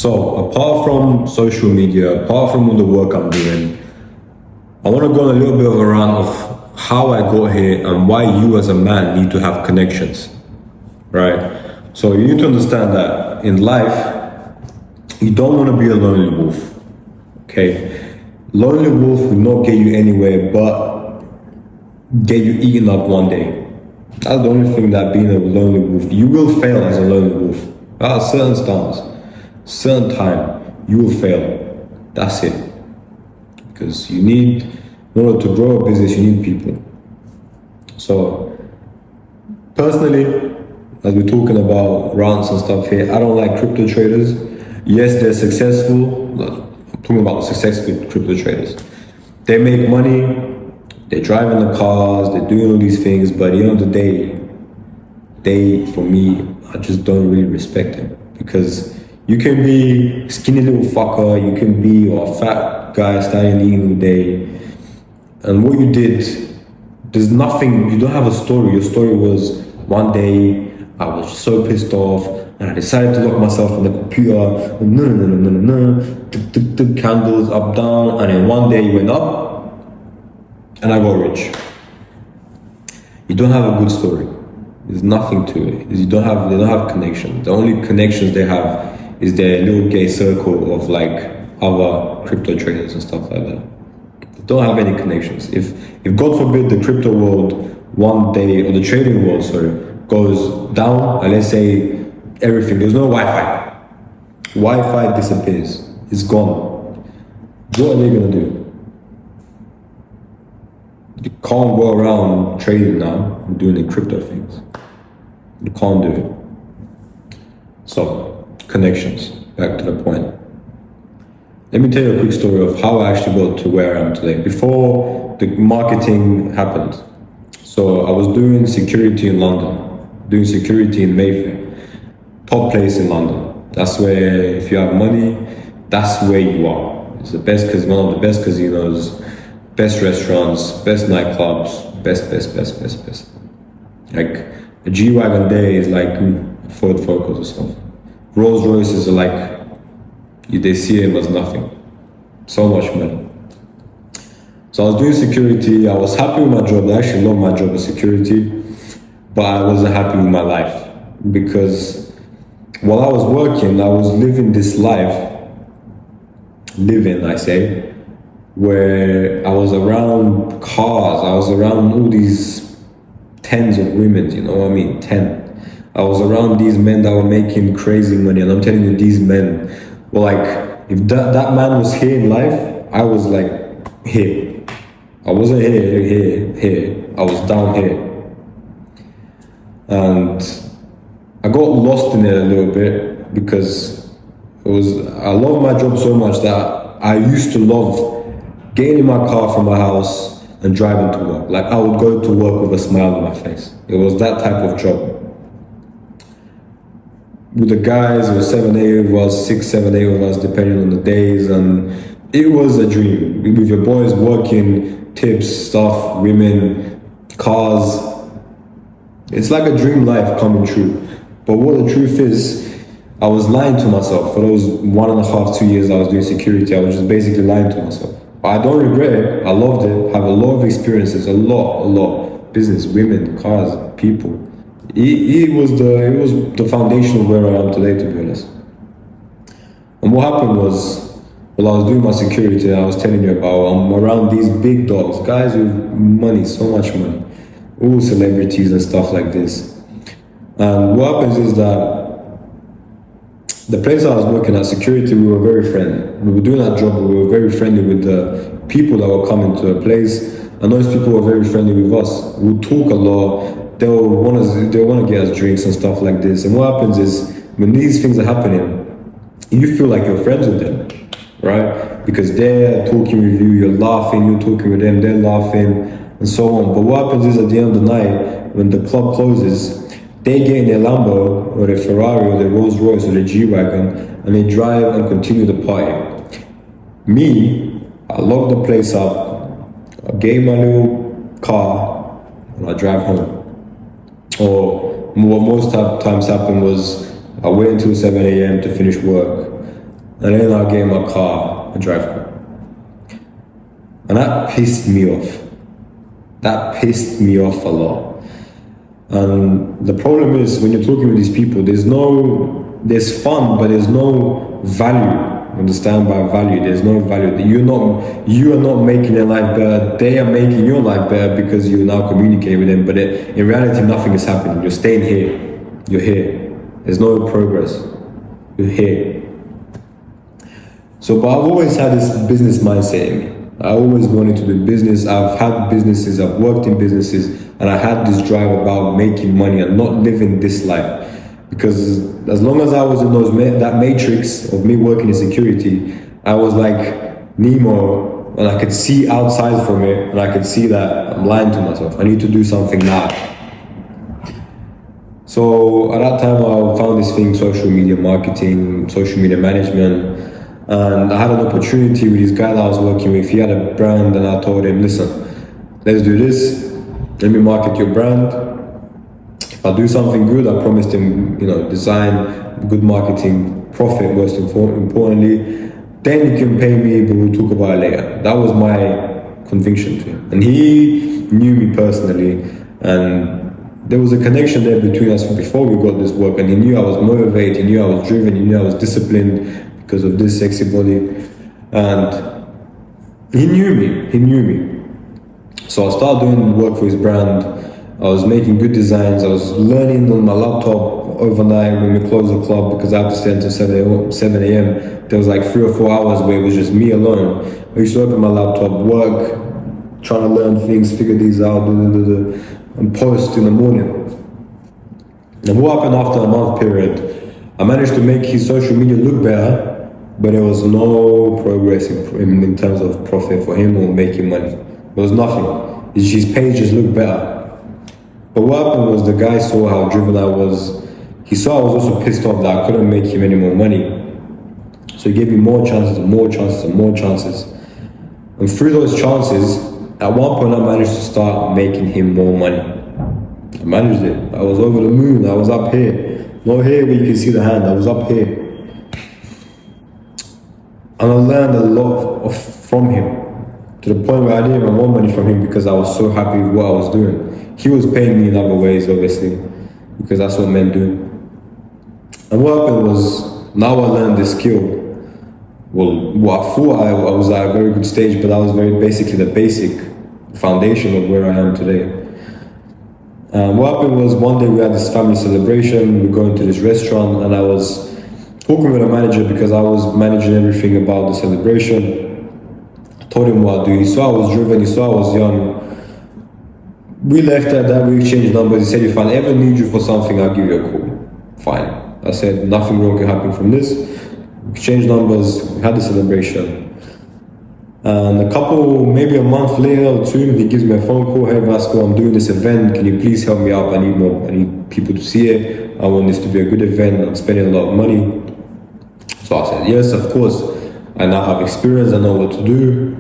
So apart from social media, apart from all the work I'm doing, I want to go on a little bit of a rant of how I got here and why you as a man need to have connections, right? So you need to understand that in life, you don't want to be a lonely wolf, okay? Lonely wolf will not get you anywhere but get you eaten up one day. That's the only thing that being a lonely wolf, you will fail as a lonely wolf. At a certain stance, certain time, you will fail. That's it. Because you need, in order to grow a business, you need people. So, personally, as we're talking about rants and stuff here, I don't like crypto traders. Yes, they're successful. I'm talking about successful crypto traders. They make money. They're driving the cars, they're doing all these things, but at the end of the day, for me, I just don't really respect them. Because you can be a skinny little fucker, you can be a fat guy standing eating all day, and what you did, there's nothing, you don't have a story. Your story was, one day, I was so pissed off, and I decided to lock myself in the computer, took candles up, down, and then one day you went up, and I got rich. You don't have a good story. There's nothing to it. They don't have connections. The only connections they have is their little gay circle of like other crypto traders and stuff like that. They don't have any connections. If God forbid the crypto world one day, or the trading world, goes down, and let's say everything, there's no Wi-Fi. Wi-Fi disappears. It's gone. What are they gonna do? You can't go around trading now and doing the crypto things. You can't do it. So, connections, back to the point. Let me tell you a quick story of how I actually got to where I am today. Before the marketing happened, so I was doing security in London, doing security in Mayfair, top place in London. That's where, if you have money, that's where you are. It's the best, one of the best casinos, best restaurants, best nightclubs, best. Like a G-Wagon there is like Ford Focus or something. Rolls Royces are like, they see him as nothing. So much money. So I was doing security, I was happy with my job, I actually love my job as security, but I wasn't happy with my life. Because while I was working, I was living this life, where I was around cars, I was around all these tens of women, you know what I mean, 10. I was around these men that were making crazy money, and I'm telling you, these men were like, if that man was here in life, I was like here. I wasn't here, I was down here. And I got lost in it a little bit because I love my job so much that I used to love getting in my car from my house and driving to work. Like, I would go to work with a smile on my face. It was that type of job. With the guys, it was 7-8 of us, 6-7-8 of us, depending on the days, and it was a dream. With your boys working, tips, stuff, women, cars. It's like a dream life coming true. But what the truth is, I was lying to myself. For those 1.5, 2 years I was doing security, I was just basically lying to myself. But I don't regret it. I loved it. I have a lot of experiences, a lot. Business, women, cars, people. It was the foundation of where I am today, to be honest. And what happened was, while I was doing my security, I was telling you about, I'm around these big dogs, guys with money, so much money, all celebrities and stuff like this. And what happens is that the place I was working at, security, we were very friendly. We were doing our job, but we were very friendly with the people that were coming to a place, and those people were very friendly with us. We would talk a lot. They'll want to get us drinks and stuff like this. And what happens is, when these things are happening, you feel like you're friends with them, right? Because they're talking with you, you're laughing, you're talking with them, they're laughing, and so on. But what happens is, at the end of the night, when the club closes, they get in their Lambo or their Ferrari or their Rolls Royce or their G-Wagon, and they drive and continue the party. Me, I lock the place up, I get in my little car, and I drive home. Or what most times happened was, I wait until 7 a.m. to finish work. And then I gave him a car, a drive car. And that pissed me off. That pissed me off a lot. And the problem is when you're talking with these people, there's fun, but there's no value. Understand by value, there's no value. You are not making their life better. They are making your life better because you now communicate with them. But in reality, nothing is happening. You're staying here. You're here. There's no progress. You're here. So, but I've always had this business mindset in me. I always wanted to do business. I've had businesses. I've worked in businesses, and I had this drive about making money and not living this life. Because as long as I was in that matrix of me working in security, I was like Nemo, and I could see outside from it, and I could see that I'm lying to myself. I need to do something now. So at that time, I found this thing, social media marketing, social media management, and I had an opportunity with this guy that I was working with. He had a brand, and I told him, listen, let's do this. Let me market your brand. If I do something good, I promised him, design, good marketing, profit, most importantly, then you can pay me, but we'll talk about it later. That was my conviction to him. And he knew me personally, and there was a connection there between us before we got this work, and he knew I was motivated, he knew I was driven, he knew I was disciplined because of this sexy body, and he knew me. So I started doing work for his brand. I was making good designs. I was learning on my laptop overnight when we closed the club because I had to stay until 7 a.m. There was like 3 or 4 hours where it was just me alone. I used to open my laptop, work, trying to learn things, figure these out, and post in the morning. And what happened after a month period, I managed to make his social media look better, but there was no progress in terms of profit for him or making money. There was nothing. His page just looked better. But what happened was the guy saw how driven I was. He saw I was also pissed off that I couldn't make him any more money. So he gave me more chances and more chances and more chances. And through those chances, at one point I managed to start making him more money. I managed it. I was over the moon. I was up here. Not here where you can see the hand. I was up here. And I learned a lot from him. To the point where I didn't even want money from him because I was so happy with what I was doing. He was paying me in other ways, obviously, because that's what men do. And what happened was, now I learned this skill. Well, I thought I was at a very good stage, but that was basically the basic foundation of where I am today. What happened was, one day we had this family celebration. We were going to this restaurant, and I was talking with a manager because I was managing everything about the celebration. I told him what I do. He saw I was driven. He saw I was young. We left at that, we exchanged numbers. He said, if I ever need you for something, I'll give you a call. Fine. I said, nothing wrong can happen from this. We exchanged numbers, we had the celebration. And maybe a month later or two, he gives me a phone call. Hey Vasco, I'm doing this event. Can you please help me out? I need people to see it. I want this to be a good event. I'm spending a lot of money. So I said, yes, of course. I now have experience. I know what to do.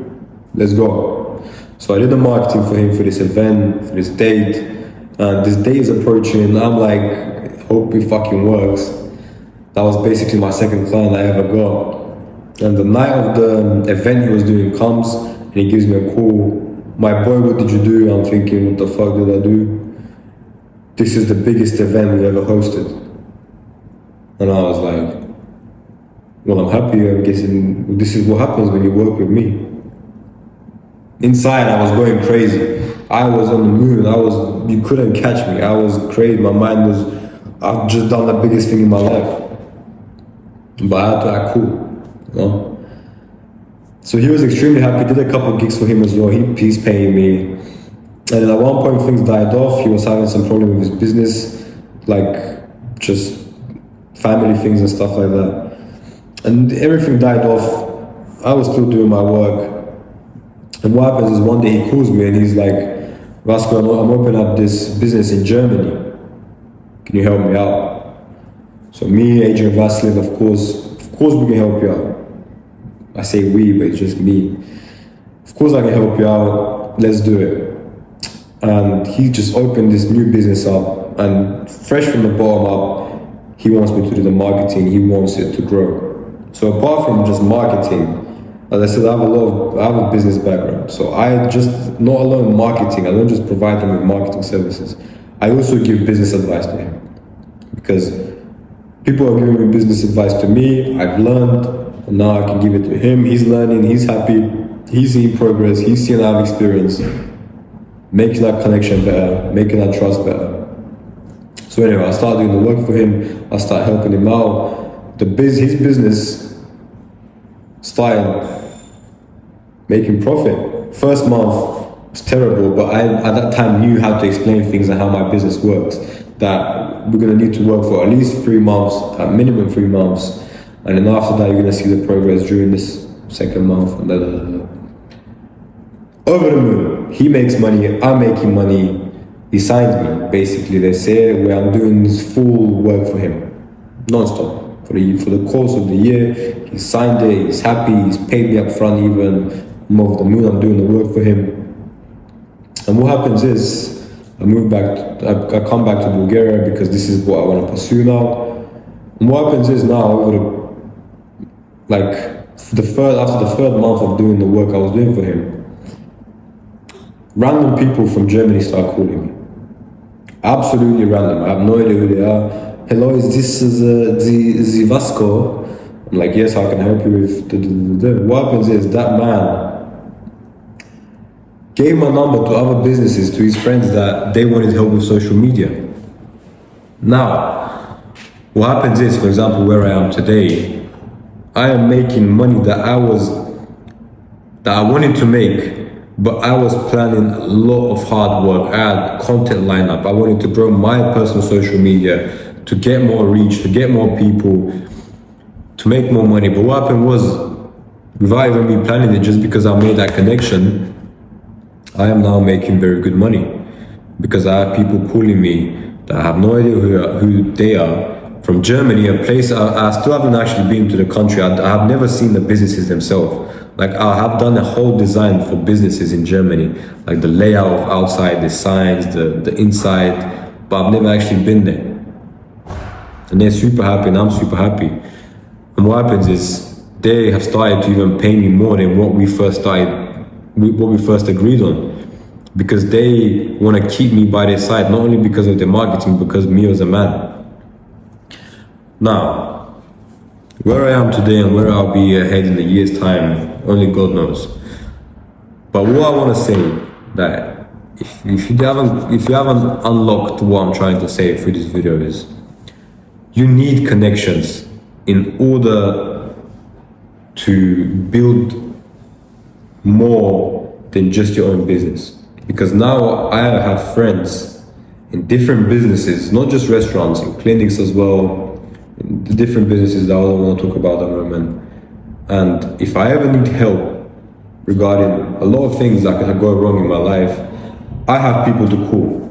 Let's go. So I did the marketing for him for this event, for this date. And this day is approaching. And I'm like, hope it fucking works. That was basically my second client I ever got. And the night of the event he was doing comes, and he gives me a call. My boy, what did you do? I'm thinking, what the fuck did I do? This is the biggest event we've ever hosted. And I was like, well, I'm happy. I'm guessing this is what happens when you work with me. Inside, I was going crazy. I was on the moon. You couldn't catch me. I was crazy. My mind was, I've just done the biggest thing in my life. But I had to act cool, So he was extremely happy. Did a couple of gigs for him as well. He's paying me. And then at one point things died off. He was having some problem with his business, like just family things and stuff like that. And everything died off. I was still doing my work. And what happens is one day he calls me and he's like, Vasco, I'm opening up this business in Germany. Can you help me out? So me, agentvasilev, of course we can help you out. I say we, but it's just me. Of course I can help you out. Let's do it. And he just opened this new business up, and fresh from the bottom up, he wants me to do the marketing. He wants it to grow. So apart from just marketing, as I said, I have a business background. So I just, not alone marketing, I don't just provide them with marketing services. I also give business advice to him. Because people are giving me business advice to me, I've learned, and now I can give it to him. He's learning, he's happy, he's seeing progress, he's seeing I have experience, making that connection better, making that trust better. So anyway, I start doing the work for him, I start helping him out. His business started making profit. First month was terrible, but I at that time knew how to explain things and how my business works. That we're gonna need to work for at least 3 months, at minimum 3 months, and then after that you're gonna see the progress during this second month. And over the moon. He makes money, I'm making money. He signs me, basically. They say where I'm doing this full work for him, non-stop. For the course of the year, he signed it, he's happy, he's paid me up front even. I'm over the moon, I'm doing the work for him. And what happens is, I come back to Bulgaria because this is what I want to pursue now. And what happens is now, after the third month of doing the work I was doing for him, random people from Germany start calling me. Absolutely random, I have no idea who they are. Hello, is this the Vasco? I'm like, yes, I can help you with What happens is that man gave my number to other businesses, to his friends that they wanted help with social media. Now, what happens is, for example, where I am today, I am making money that I wanted to make, but I was planning a lot of hard work. I had content lineup. I wanted to grow my personal social media, to get more reach, to get more people, to make more money. But what happened was, without even me planning it, just because I made that connection, I am now making very good money. Because I have people calling me that I have no idea who they are, from Germany, a place I still haven't actually been to the country. I have never seen the businesses themselves. Like, I have done a whole design for businesses in Germany, like the layout of outside, the signs, the inside, but I've never actually been there. And they're super happy and I'm super happy. And what happens is, they have started to even pay me more than what we first agreed on. Because they want to keep me by their side, not only because of their marketing, because of me as a man. Now, where I am today and where I'll be ahead in a year's time, only God knows. But what I want to say, that if you haven't unlocked what I'm trying to say through this video, is you need connections in order to build more than just your own business. Because now I have friends in different businesses, not just restaurants, in clinics as well, in the different businesses that I don't want to talk about at the moment. And if I ever need help regarding a lot of things that can go wrong in my life, I have people to call.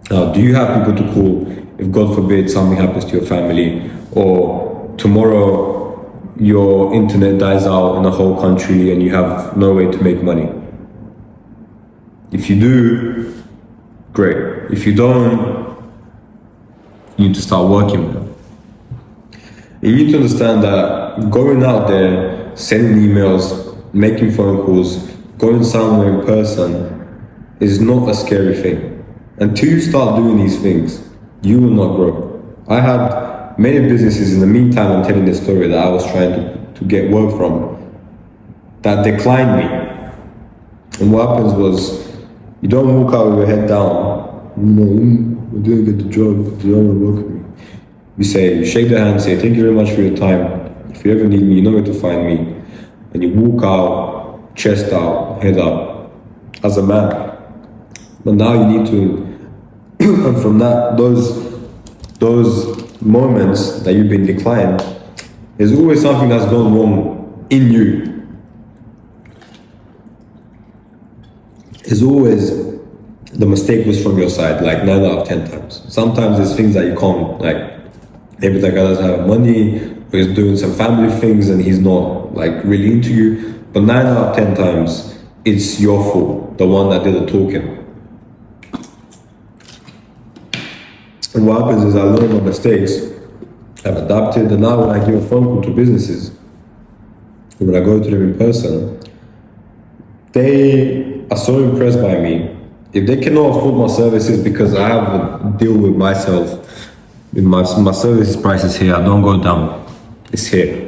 Now, do you have people to call if, God forbid, something happens to your family, or tomorrow your internet dies out in a whole country and you have no way to make money? If you do, great. If you don't, you need to start working there. You need to understand that going out there, sending emails, making phone calls, going somewhere in person is not a scary thing. Until you start doing these things, you will not grow. I had many businesses in the meantime. I'm telling this story that I was trying to get work from that declined me. And what happens was, you don't walk out with your head down. I didn't get the job, but they don't want to work with me. You say, you shake their hand, say, thank you very much for your time. If you ever need me, you know where to find me. And you walk out, chest out, head up, as a man. But now you need to, and from that, those moments that you've been declined, there's always something that's gone wrong in you. Is always the mistake was from your side, like 9 out of 10 times. Sometimes there's things that you can't, like, maybe that guy doesn't have money, or he's doing some family things and he's not like really into you. But 9 out of 10 times, it's your fault, the one that did the talking. And what happens is I learn my mistakes, I've adapted, and now when I give a phone call to businesses, when I go to them in person, they are so impressed by me. If they cannot afford my services because I have a deal with myself, with my services prices here, I don't go down. It's here.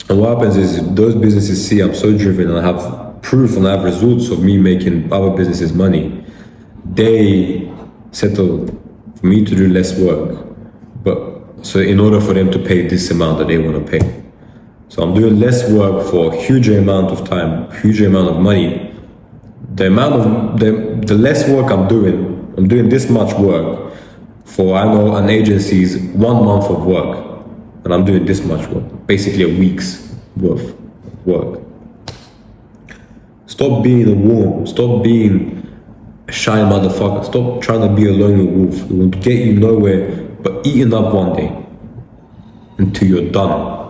And what happens is those businesses see I'm so driven and I have proof and I have results of me making other businesses money, they settle for me to do less work. But so in order for them to pay this amount that they want to pay. So I'm doing less work for a huge amount of time, huge amount of money. The less work I'm doing this much work for, I know, an agency's 1 month of work. And I'm doing this much work, basically a week's worth of work. Stop being a worm, stop being a shy motherfucker, stop trying to be a lonely wolf. It will get you nowhere but eating up one day until you're done.